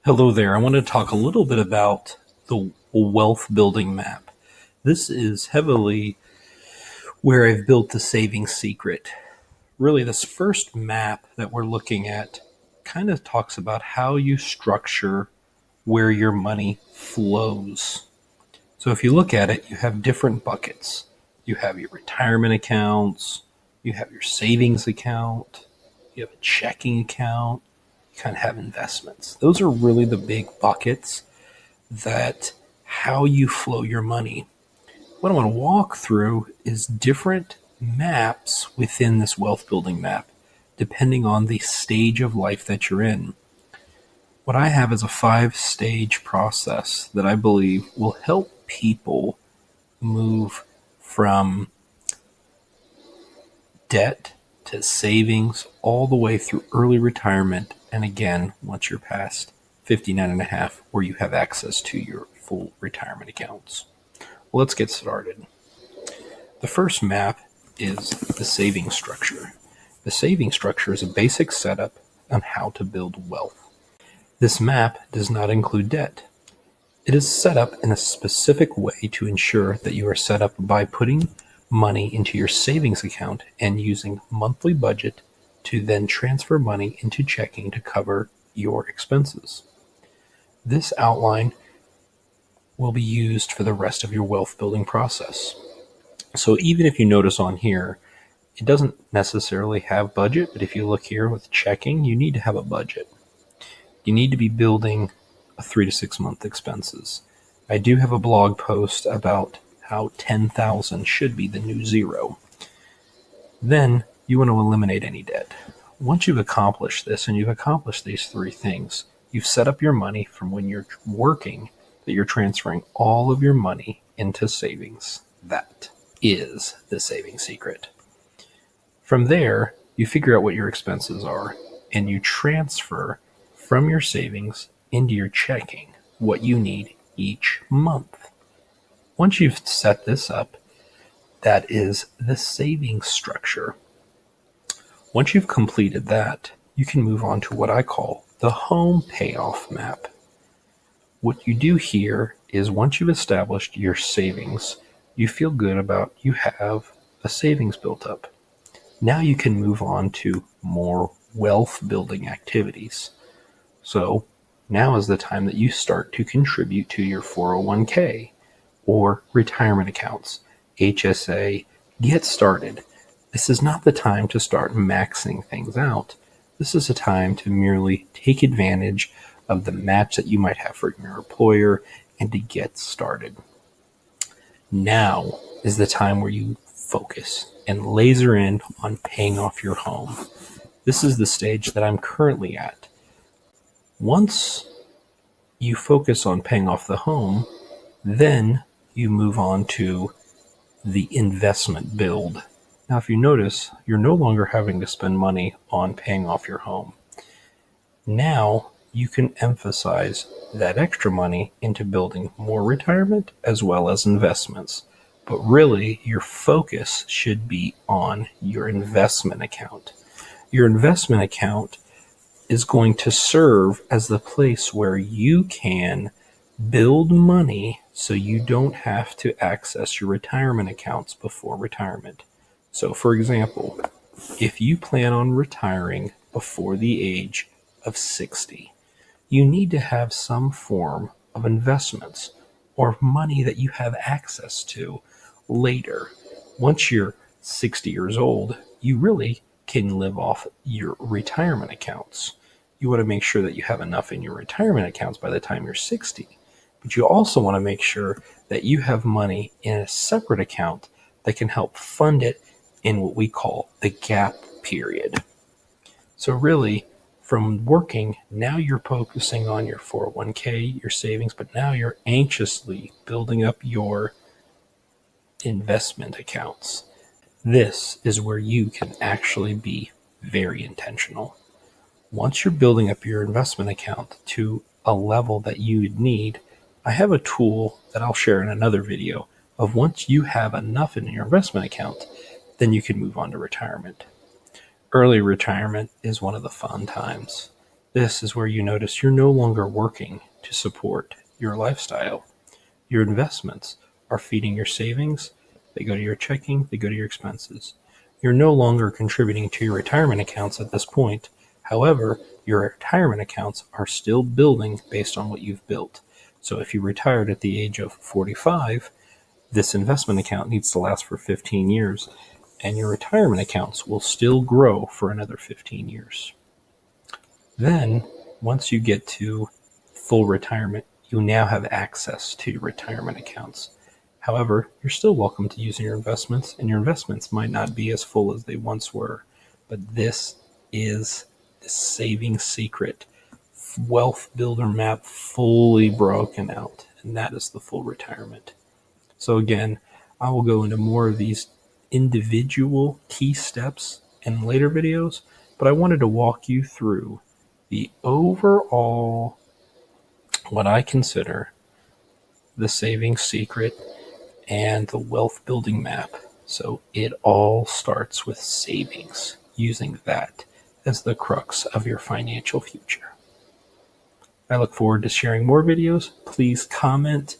Hello there. I want to talk a little bit about the wealth building map. This is heavily where I've built the saving secret. Really, this first map that we're looking at kind of talks about how you structure where your money flows. So if you look at it, you have different buckets. You have your retirement accounts, you have your savings account, you have a checking account, you kind of have investments. Those are really the big buckets that how you flow your money. What I want to walk through is different maps within this wealth building map, depending on the stage of life that you're in. What I have is a 5 stage process that I believe will help people move from debt to savings all the way through early retirement. And again, once you're past 59 and a half, where you have access to your full retirement accounts. Well, let's get started. The first map is the saving structure. The saving structure is a basic setup on how to build wealth. This map does not include debt. It is set up in a specific way to ensure that you are set up by putting money into your savings account and using monthly budget to then transfer money into checking to cover your expenses. This outline will be used for the rest of your wealth building process. So even if you notice on here, it doesn't necessarily have budget, but if you look here with checking, you need to have a budget. You need to be building a 3 to 6 month expenses. I do have a blog post about how 10,000 should be the new zero. Then you want to eliminate any debt. Once you've accomplished this and you've accomplished these 3 things, you've set up your money from when you're working that you're transferring all of your money into savings. That is the saving secret. From there, you figure out what your expenses are and you transfer from your savings into your checking what you need each month. Once you've set this up, that is the savings structure. Once you've completed that, you can move on to what I call the home payoff map. What you do here is once you've established your savings, you feel good about you have a savings built up. Now you can move on to more wealth building activities. So now is the time that you start to contribute to your 401k or retirement accounts, HSA. Get started. This is not the time to start maxing things out. This is a time to merely take advantage of the match that you might have from your employer and to get started. Now is the time where you focus and laser in on paying off your home. This is the stage that I'm currently at. Once you focus on paying off the home, then you move on to the investment build. Now, if you notice, you're no longer having to spend money on paying off your home. Now you can emphasize that extra money into building more retirement as well as investments. But really, your focus should be on your investment account. Your investment account is going to serve as the place where you can build money so you don't have to access your retirement accounts before retirement. So, for example, if you plan on retiring before the age of 60, you need to have some form of investments or money that you have access to later. Once you're 60 years old, you really can live off your retirement accounts. You want to make sure that you have enough in your retirement accounts by the time you're 60. But you also want to make sure that you have money in a separate account that can help fund it in what we call the gap period. So really, from working, now you're focusing on your 401k, your savings, but now you're anxiously building up your investment accounts. This is where you can actually be very intentional. Once you're building up your investment account to a level that you would need, I have a tool that I'll share in another video of once you have enough in your investment account, then you can move on to retirement. Early retirement is one of the fun times. This is where you notice you're no longer working to support your lifestyle. Your investments are feeding your savings. They go to your checking, they go to your expenses. You're no longer contributing to your retirement accounts at this point. However, your retirement accounts are still building based on what you've built. So if you retired at the age of 45, this investment account needs to last for 15 years, and your retirement accounts will still grow for another 15 years. Then, once you get to full retirement, you now have access to your retirement accounts. However, you're still welcome to using your investments, and your investments might not be as full as they once were. But this is the saving secret wealth builder map fully broken out, and that is the full retirement. So, again, I will go into more of these individual key steps in later videos, but I wanted to walk you through the overall, what I consider the saving secret and the wealth building map. So it all starts with savings, using that as the crux of your financial future. I look forward to sharing more videos. Please comment